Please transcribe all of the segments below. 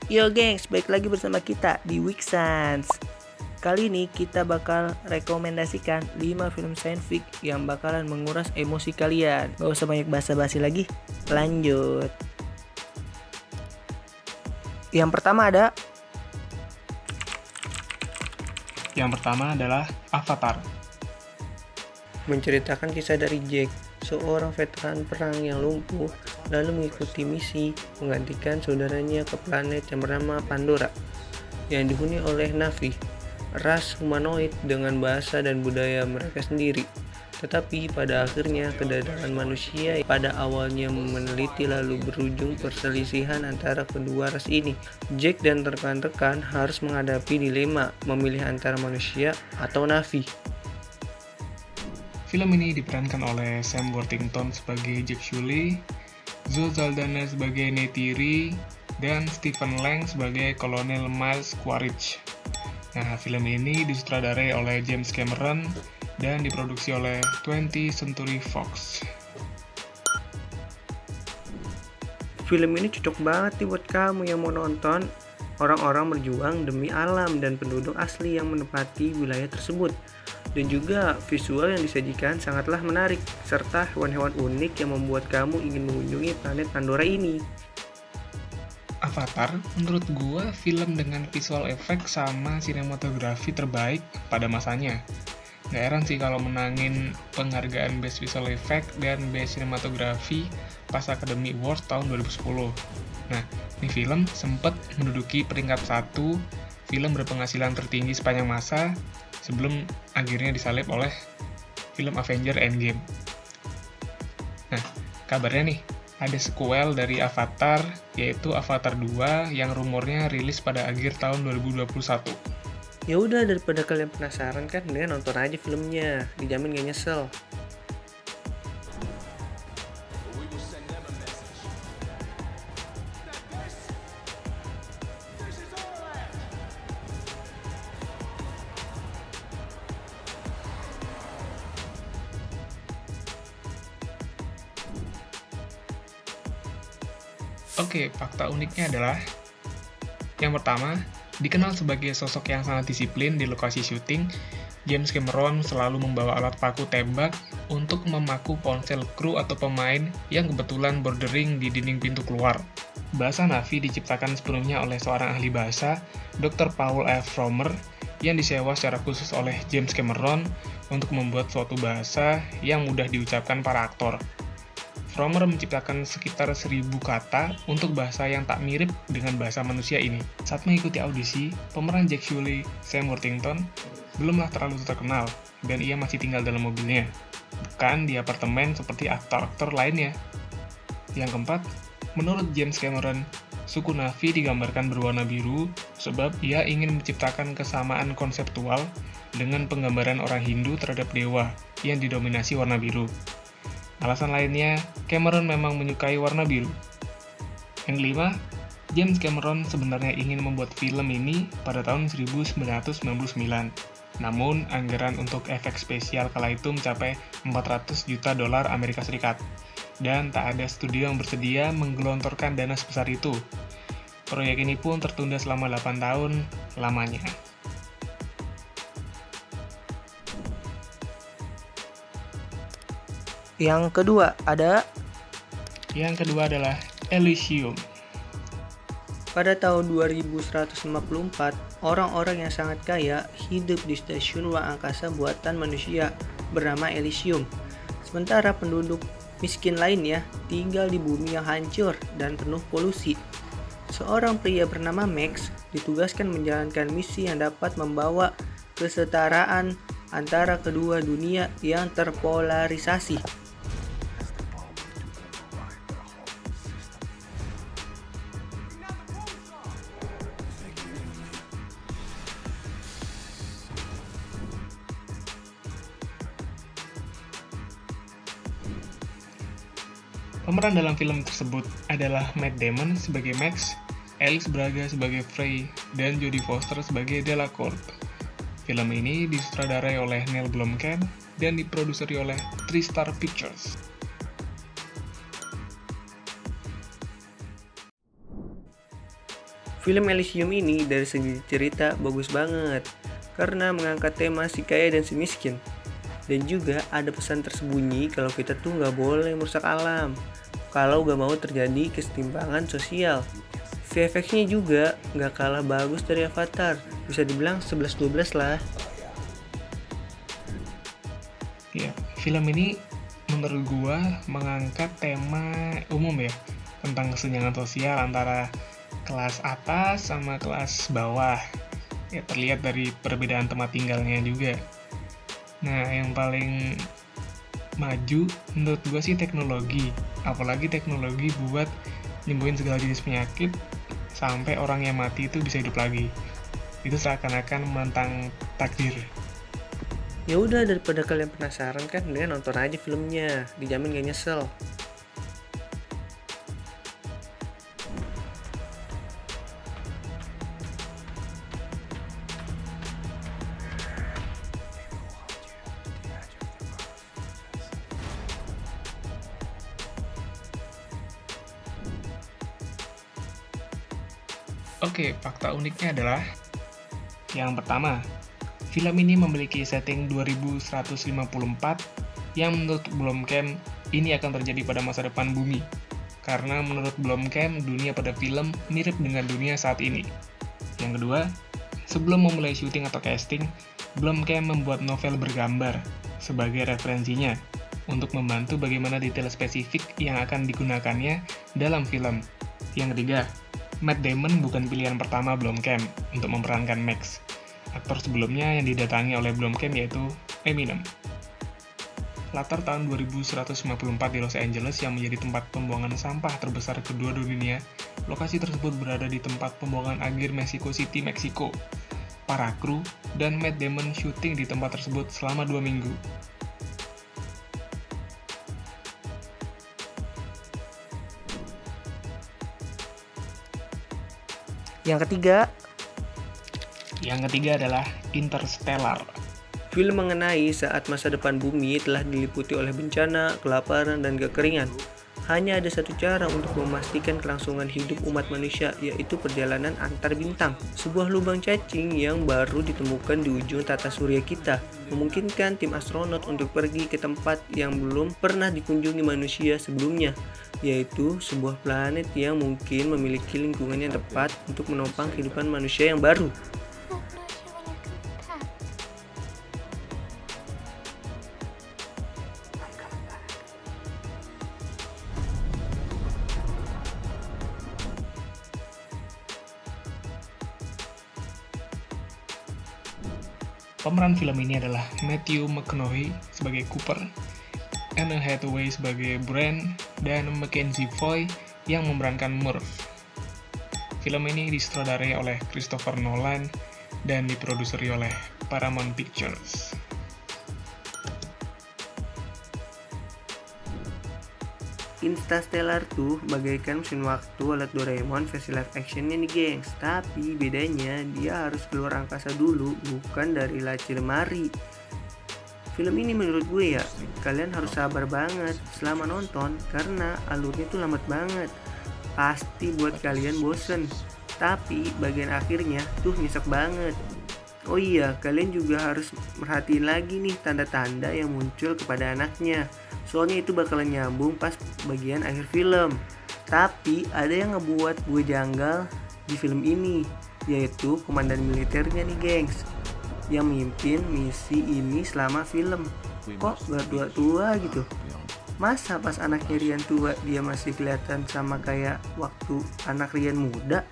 Yo gengs, balik lagi bersama kita di Week Sans. Kali ini kita bakal rekomendasikan 5 film science fiction yang bakalan menguras emosi kalian. Gak usah banyak basa-basi lagi, lanjut. Yang pertama adalah Avatar. menceritakan kisah dari Jack, seorang veteran perang yang lumpuh, lalu mengikuti misi menggantikan saudaranya ke planet yang bernama Pandora, yang dihuni oleh Na'vi, ras humanoid dengan bahasa dan budaya mereka sendiri. Tetapi pada akhirnya kedatangan manusia pada awalnya meneliti lalu berujung perselisihan antara kedua ras ini. Jack dan rekan-rekan harus menghadapi dilema memilih antara manusia atau Na'vi. Film ini diperankan oleh Sam Worthington sebagai Jack Sully, Zoe Saldana sebagai Neytiri, dan Stephen Lang sebagai Kolonel Miles Quaritch. Nah, film ini disutradarai oleh James Cameron dan diproduksi oleh 20th Century Fox. Film ini cocok banget nih buat kamu yang mau nonton. Orang-orang berjuang demi alam dan penduduk asli yang menempati wilayah tersebut. Dan juga visual yang disajikan sangatlah menarik, serta hewan-hewan unik yang membuat kamu ingin mengunjungi planet Pandora ini. Avatar, menurut gua film dengan visual effect sama sinematografi terbaik pada masanya. Gak heran sih kalau menangin penghargaan Best Visual Effect dan Best Cinematography pas Academy Award tahun 2010. Nah, ini film sempat menduduki peringkat 1 film berpenghasilan tertinggi sepanjang masa sebelum akhirnya disalib oleh film Avenger Endgame. Nah, kabarnya nih, ada sequel dari Avatar, yaitu Avatar 2 yang rumornya rilis pada akhir tahun 2021. Ya udah, daripada kalian penasaran kan, mendingan nonton aja filmnya, dijamin gak nyesel. Oke, fakta uniknya adalah yang pertama, dikenal sebagai sosok yang sangat disiplin di lokasi syuting, James Cameron selalu membawa alat paku tembak untuk memaku ponsel kru atau pemain yang kebetulan bordering di dinding pintu keluar. Bahasa Na'vi diciptakan sepenuhnya oleh seorang ahli bahasa, Dr. Paul F. Fromer, yang disewa secara khusus oleh James Cameron untuk membuat suatu bahasa yang mudah diucapkan para aktor. Fromer menciptakan sekitar 1000 kata untuk bahasa yang tak mirip dengan bahasa manusia ini. Saat mengikuti audisi, pemeran Jack Sully, Sam Worthington, belumlah terlalu terkenal, dan ia masih tinggal dalam mobilnya, bukan di apartemen seperti aktor-aktor lainnya. Yang keempat, menurut James Cameron, suku Na'vi digambarkan berwarna biru sebab ia ingin menciptakan kesamaan konseptual dengan penggambaran orang Hindu terhadap dewa yang didominasi warna biru. Alasan lainnya, Cameron memang menyukai warna biru. Yang kelima, James Cameron sebenarnya ingin membuat film ini pada tahun 1999. Namun, anggaran untuk efek spesial kala itu mencapai 400 juta dolar Amerika Serikat. Dan tak ada studio yang bersedia menggelontorkan dana sebesar itu. Proyek ini pun tertunda selama 8 tahun lamanya. Yang kedua adalah Elysium. Pada tahun 2154, orang-orang yang sangat kaya hidup di stasiun ruang angkasa buatan manusia bernama Elysium. Sementara penduduk miskin lainnya tinggal di bumi yang hancur dan penuh polusi. Seorang pria bernama Max ditugaskan menjalankan misi yang dapat membawa kesetaraan antara kedua dunia yang terpolarisasi. Pemeran dalam film tersebut adalah Matt Damon sebagai Max, Alex Braga sebagai Frey, dan Jodie Foster sebagai Delacourt. Film ini disutradarai oleh Neil Blomkamp dan diproduseri oleh TriStar Pictures. Film Elysium ini dari segi cerita bagus banget karena mengangkat tema si kaya dan si miskin. Dan juga ada pesan tersembunyi kalau kita tuh nggak boleh merusak alam, kalau nggak mau terjadi kesetimbangan sosial. VFX-nya juga nggak kalah bagus dari Avatar, bisa dibilang 11-12 lah. Ya, film ini menurut gua mengangkat tema umum ya, tentang kesenjangan sosial antara kelas atas sama kelas bawah. Ya, terlihat dari perbedaan tempat tinggalnya juga. Nah, yang paling maju menurut gua sih teknologi. Apalagi teknologi buat nyembuhin segala jenis penyakit sampai orang yang mati itu bisa hidup lagi. Itu seakan-akan menantang takdir. Ya udah, daripada kalian penasaran kan, mendingan nonton aja filmnya, dijamin gak nyesel. Oke, fakta uniknya adalah yang pertama, film ini memiliki setting 2154 yang menurut Blomkamp ini akan terjadi pada masa depan bumi. Karena menurut Blomkamp, dunia pada film mirip dengan dunia saat ini. Yang kedua, sebelum memulai syuting atau casting, Blomkamp membuat novel bergambar sebagai referensinya untuk membantu bagaimana detail spesifik yang akan digunakannya dalam film. Yang ketiga, Matt Damon bukan pilihan pertama Blomkamp untuk memerankan Max. Aktor sebelumnya yang didatangi oleh Blomkamp yaitu Eminem. Latar tahun 2154 di Los Angeles yang menjadi tempat pembuangan sampah terbesar kedua di dunia, lokasi tersebut berada di tempat pembuangan akhir Mexico City, Meksiko. Para kru dan Matt Damon syuting di tempat tersebut selama 2 minggu. Yang ketiga adalah Interstellar. Film mengenai saat masa depan bumi telah diliputi oleh bencana, kelaparan, dan kekeringan. Hanya ada satu cara untuk memastikan kelangsungan hidup umat manusia, yaitu perjalanan antar bintang. Sebuah lubang cacing yang baru ditemukan di ujung tata surya kita, memungkinkan tim astronot untuk pergi ke tempat yang belum pernah dikunjungi manusia sebelumnya, yaitu sebuah planet yang mungkin memiliki lingkungan yang tepat untuk menopang kehidupan manusia yang baru. Pemeran film ini adalah Matthew McConaughey sebagai Cooper, Anne Hathaway sebagai Brand, dan Mackenzie Foy yang memerankan Murph. Film ini disutradarai oleh Christopher Nolan dan diproduseri oleh Paramount Pictures. Interstellar tuh bagaikan mesin waktu alat Doraemon versi live actionnya nih gengs. Tapi bedanya dia harus keluar angkasa dulu, bukan dari laci lemari. Film ini menurut gue ya, kalian harus sabar banget selama nonton karena alurnya tuh lambat banget. Pasti buat kalian bosen. Tapi bagian akhirnya tuh nyesek banget. Oh iya, kalian juga harus merhatiin lagi nih tanda-tanda yang muncul kepada anaknya. Soalnya itu bakalan nyambung pas bagian akhir film. Tapi ada yang ngebuat gue janggal di film ini, yaitu komandan militernya nih gengs, yang mimpin misi ini selama film. Kok gak tua-tua gitu? Masa pas anaknya Rian tua dia masih kelihatan sama kayak waktu anak Rian muda?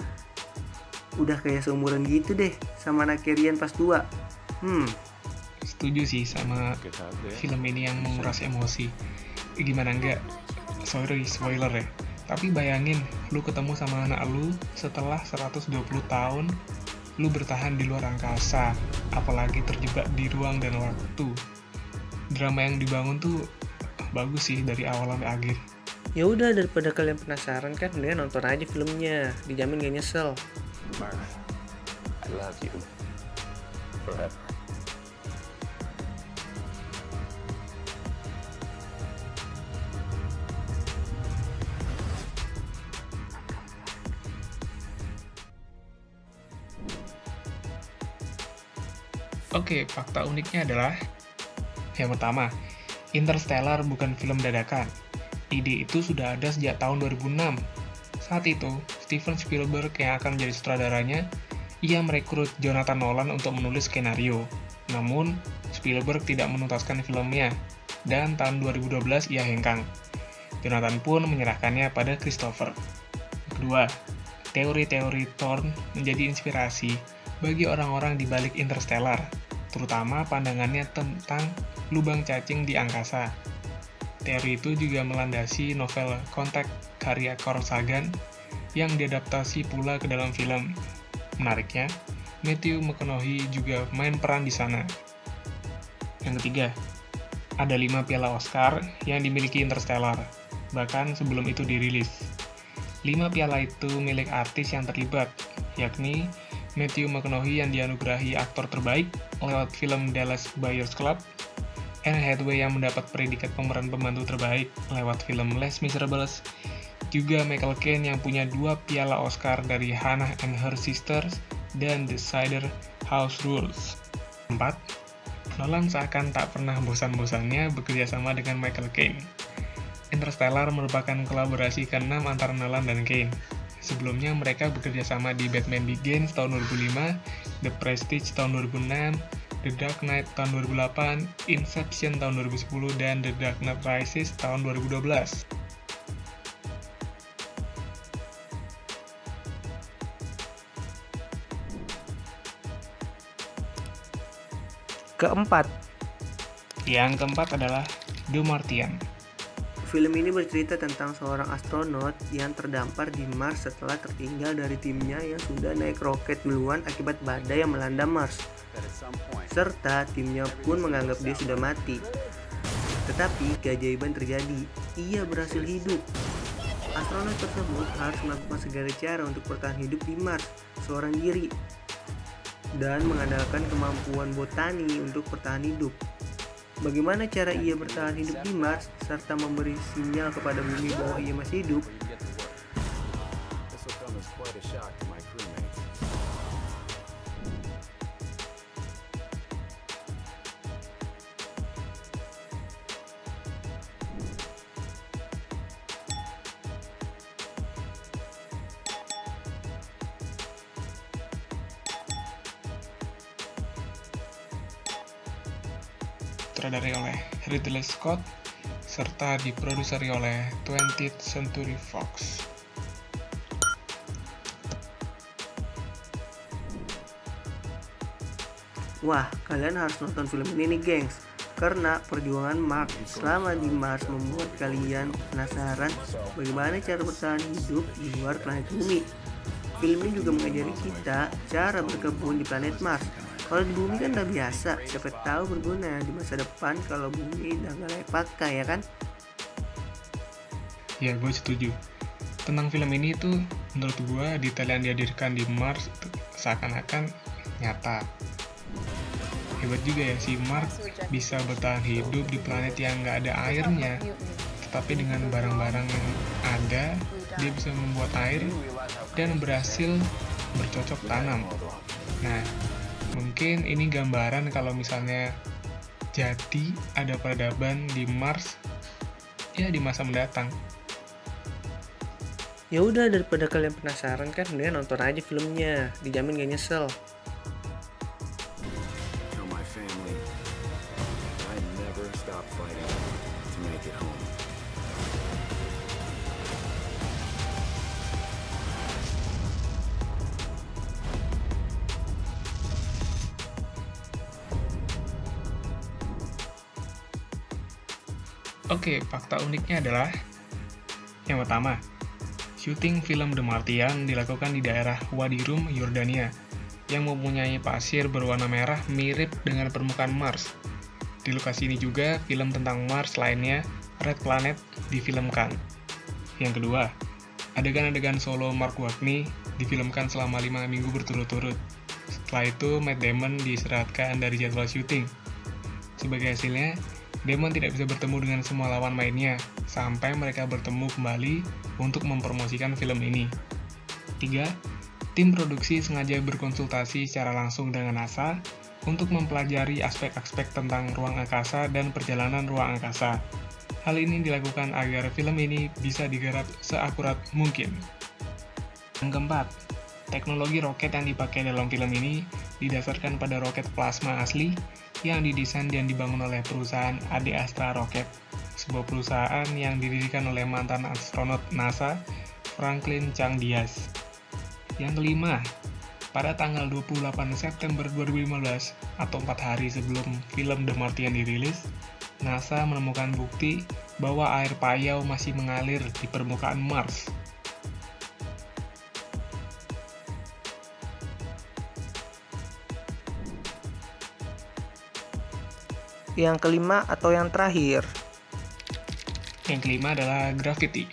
Udah kayak seumuran gitu deh sama anak Rian pas tua. Setuju sih sama film ini yang menguras emosi. Gimana enggak? Sorry, spoiler ya. Tapi bayangin, lu ketemu sama anak lu setelah 120 tahun lu bertahan di luar angkasa, apalagi terjebak di ruang dan waktu. Drama yang dibangun tuh bagus sih dari awal sampai akhir. Ya udah, daripada kalian penasaran kan, mendingan nonton aja filmnya, dijamin gak nyesel. Mara, I love you forever. Oke, fakta uniknya adalah yang pertama, Interstellar bukan film dadakan. Ide itu sudah ada sejak tahun 2006. Saat itu, Steven Spielberg yang akan menjadi sutradaranya, ia merekrut Jonathan Nolan untuk menulis skenario. Namun, Spielberg tidak menuntaskan filmnya, dan tahun 2012 ia hengkang. Jonathan pun menyerahkannya pada Christopher. Kedua, teori-teori Thorne menjadi inspirasi bagi orang-orang di balik Interstellar, terutama pandangannya tentang lubang cacing di angkasa. Teori itu juga melandasi novel Contact karya Carl Sagan yang diadaptasi pula ke dalam film. Menariknya, Matthew McConaughey juga main peran di sana. Yang ketiga, ada 5 piala Oscar yang dimiliki Interstellar, bahkan sebelum itu dirilis. 5 piala itu milik artis yang terlibat, yakni Matthew McConaughey yang dianugerahi aktor terbaik lewat film Dallas Buyers Club, Anne Hathaway yang mendapat predikat pemeran pembantu terbaik lewat film Les Miserables, juga Michael Caine yang punya 2 piala Oscar dari Hannah and Her Sisters dan The Cider House Rules. 4. Nolan seakan tak pernah bosan-bosannya bekerja sama dengan Michael Caine. Interstellar merupakan kolaborasi ke-6 antara Nolan dan Caine. Sebelumnya mereka bekerja sama di Batman Begins tahun 2005, The Prestige tahun 2006, The Dark Knight tahun 2008, Inception tahun 2010, dan The Dark Knight Rises tahun 2012. Keempat, Yang keempat adalah The Martian. film ini bercerita tentang seorang astronot yang terdampar di Mars setelah tertinggal dari timnya yang sudah naik roket duluan akibat badai yang melanda Mars. Serta timnya pun menganggap dia sudah mati. Tetapi keajaiban terjadi, ia berhasil hidup. Astronot tersebut harus melakukan segala cara untuk bertahan hidup di Mars seorang diri dan mengandalkan kemampuan botani untuk bertahan hidup. Bagaimana cara ia bertahan hidup di Mars serta memberi sinyal kepada bumi bahwa ia masih hidup? Disutradarai oleh Ridley Scott, serta diproduseri oleh 20th Century Fox. Wah, kalian harus nonton film ini nih gengs, karena perjuangan Mark selama di Mars membuat kalian penasaran bagaimana cara bertahan hidup di luar planet bumi. Film ini juga mengajari kita cara berkebun di planet Mars. Kalau di bumi kan udah biasa, siapa tahu berguna di masa depan kalau bumi udah gak layak pakai, ya kan? Ya, gue setuju. Tentang film ini tuh, menurut gue, detail yang dihadirkan di Mars itu seakan-akan nyata. Hebat juga ya si Mark bisa bertahan hidup di planet yang gak ada airnya. Tetapi dengan barang-barang yang ada, dia bisa membuat air dan berhasil bercocok tanam. Nah, mungkin ini gambaran kalau misalnya jadi ada peradaban di Mars ya di masa mendatang. Ya udah, daripada kalian penasaran kan, mendingan nonton aja filmnya, dijamin gak nyesel. Tell my family I never stop fighting to make it home. Oke, fakta uniknya adalah yang pertama, syuting film The Martian dilakukan di daerah Wadi Rum, Yordania, yang mempunyai pasir berwarna merah mirip dengan permukaan Mars. Di lokasi ini juga film tentang Mars lainnya, Red Planet, difilmkan. Yang kedua, adegan-adegan solo Mark Watney difilmkan selama 5 minggu berturut-turut. Setelah itu, Matt Damon diistirahatkan dari jadwal syuting. Sebagai hasilnya, Damon tidak bisa bertemu dengan semua lawan mainnya, sampai mereka bertemu kembali untuk mempromosikan film ini. 3. Tim produksi sengaja berkonsultasi secara langsung dengan NASA untuk mempelajari aspek-aspek tentang ruang angkasa dan perjalanan ruang angkasa. Hal ini dilakukan agar film ini bisa digarap seakurat mungkin. Yang keempat, teknologi roket yang dipakai dalam film ini didasarkan pada roket plasma asli yang didesain dan dibangun oleh perusahaan Adi Astra Rocket, sebuah perusahaan yang didirikan oleh mantan astronot NASA Franklin Chang Diaz. Yang kelima, pada tanggal 28 September 2015, atau 4 hari sebelum film The Martian dirilis, NASA menemukan bukti bahwa air payau masih mengalir di permukaan Mars. Yang kelima atau yang terakhir, Yang kelima adalah Gravity.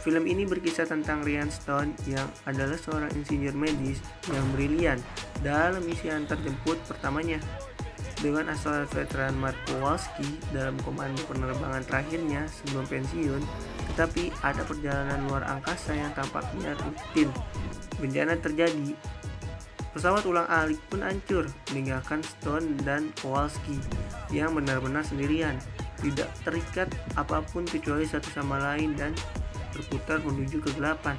film ini berkisah tentang Ryan Stone yang adalah seorang insinyur medis yang brilian dalam misi antarjemput pertamanya. Dengan astronot veteran Mark Kowalski dalam komando penerbangan terakhirnya sebelum pensiun, tetapi ada perjalanan luar angkasa yang tampaknya rutin. Bencana terjadi. Pesawat ulang-alik pun hancur, meninggalkan Stone dan Kowalski yang benar-benar sendirian, tidak terikat apapun kecuali satu sama lain dan berputar menuju kegelapan.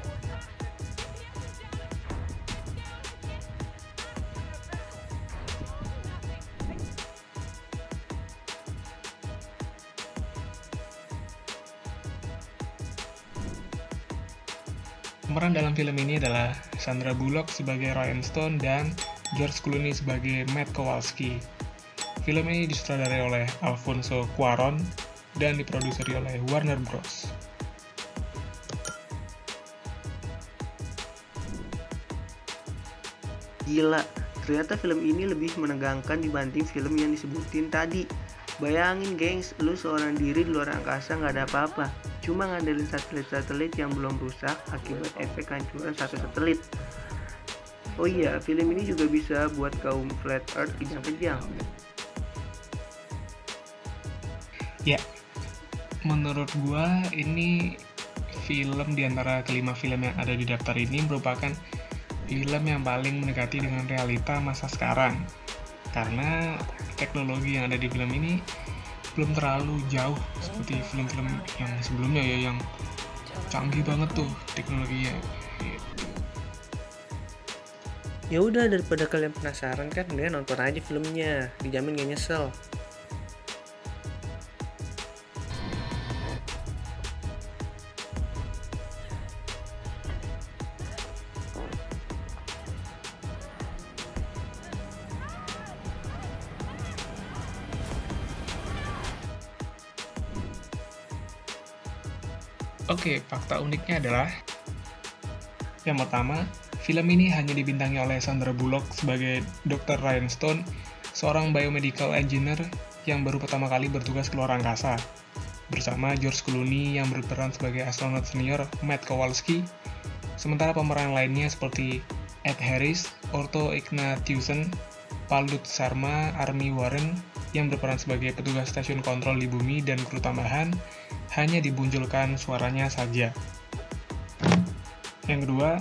Pemeran dalam film ini adalah Sandra Bullock sebagai Ryan Stone dan George Clooney sebagai Matt Kowalski. Film ini disutradarai oleh Alfonso Cuarón dan diproduseri oleh Warner Bros. Gila, ternyata film ini lebih menegangkan dibanding film yang disebutin tadi. Bayangin gengs, lu seorang diri di luar angkasa nggak ada apa-apa, cuma ngandelin satelit-satelit yang belum rusak akibat efek hancuran satu satelit. Oh iya, film ini juga bisa buat kaum flat earth kejang-kejang. Ya, menurut gua ini film di antara kelima film yang ada di daftar ini merupakan film yang paling mendekati dengan realita masa sekarang. Karena teknologi yang ada di film ini belum terlalu jauh seperti film-film yang sebelumnya ya, yang canggih banget tuh teknologinya. Ya udah, daripada kalian penasaran kan, mendingan nonton aja filmnya, dijamin gak nyesel. Oke, fakta uniknya adalah yang pertama, film ini hanya dibintangi oleh Sandra Bullock sebagai Dr. Ryan Stone, seorang biomedical engineer yang baru pertama kali bertugas ke luar angkasa, bersama George Clooney yang berperan sebagai astronot senior Matt Kowalski, sementara pemeran lainnya seperti Ed Harris, Orto Ignatiuson, Palut Sharma, Armie Warren yang berperan sebagai petugas stasiun kontrol di bumi dan kru tambahan hanya dibunculkan suaranya saja. Yang kedua,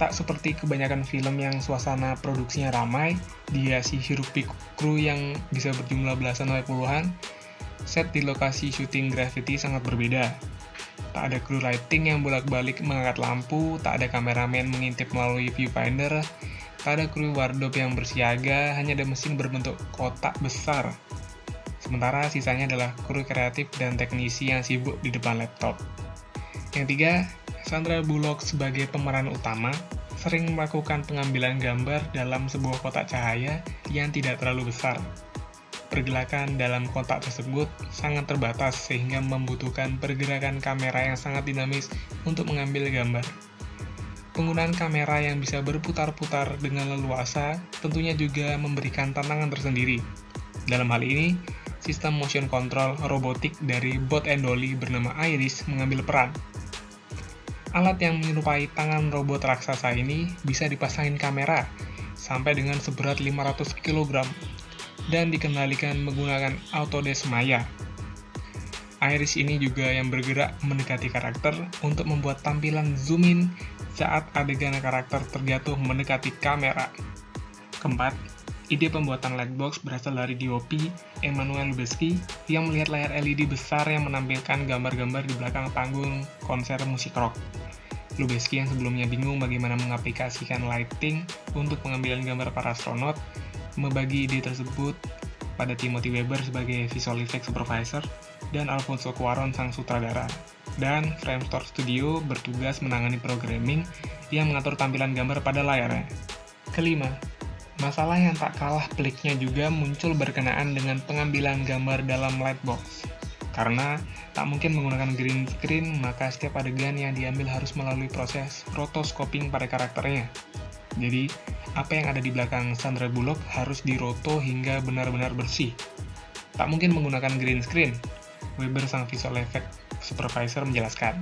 tak seperti kebanyakan film yang suasana produksinya ramai, dihiasi hiruk-pikuk kru yang bisa berjumlah belasan sampai puluhan, set di lokasi syuting Gravity sangat berbeda. Tak ada kru lighting yang bolak-balik mengangkat lampu, tak ada kameramen mengintip melalui viewfinder, tak ada kru wardrobe yang bersiaga, hanya ada mesin berbentuk kotak besar. Sementara sisanya adalah kru kreatif dan teknisi yang sibuk di depan laptop. Yang tiga, Sandra Bullock sebagai pemeran utama sering melakukan pengambilan gambar dalam sebuah kotak cahaya yang tidak terlalu besar. Pergerakan dalam kotak tersebut sangat terbatas sehingga membutuhkan pergerakan kamera yang sangat dinamis untuk mengambil gambar. Penggunaan kamera yang bisa berputar-putar dengan leluasa tentunya juga memberikan tantangan tersendiri. Dalam hal ini, sistem motion control robotik dari bot and dolly bernama Iris mengambil peran. Alat yang menyerupai tangan robot raksasa ini bisa dipasangin kamera sampai dengan seberat 500 kg dan dikendalikan menggunakan Autodesk Maya. Iris ini juga yang bergerak mendekati karakter untuk membuat tampilan zoom in saat adegan karakter terjatuh mendekati kamera. Keempat, Ide pembuatan lightbox berasal dari DOP Emanuel Lubezki yang melihat layar LED besar yang menampilkan gambar-gambar di belakang panggung konser musik rock. Lubezki yang sebelumnya bingung bagaimana mengaplikasikan lighting untuk pengambilan gambar para astronot, membagi ide tersebut pada Timothy Weber sebagai visual effects supervisor dan Alfonso Cuarón sang sutradara. Dan Framestore Studio bertugas menangani programming yang mengatur tampilan gambar pada layarnya. Kelima, masalah yang tak kalah peliknya juga muncul berkenaan dengan pengambilan gambar dalam lightbox. Karena tak mungkin menggunakan green screen, maka setiap adegan yang diambil harus melalui proses rotoscoping pada karakternya. Jadi, apa yang ada di belakang Sandra Bullock harus diroto hingga benar-benar bersih. Tak mungkin menggunakan green screen, Weber sang visual effect supervisor menjelaskan.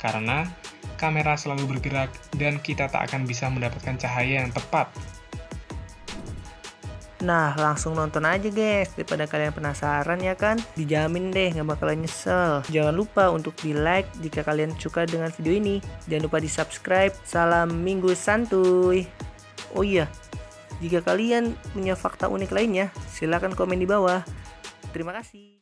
Karena kamera selalu bergerak dan kita tak akan bisa mendapatkan cahaya yang tepat. Nah, langsung nonton aja guys, daripada kalian penasaran ya kan? Dijamin deh gak bakalan nyesel. Jangan lupa untuk di like jika kalian suka dengan video ini. Jangan lupa di subscribe. Salam Minggu Santuy. Oh iya, jika kalian punya fakta unik lainnya, silahkan komen di bawah. Terima kasih.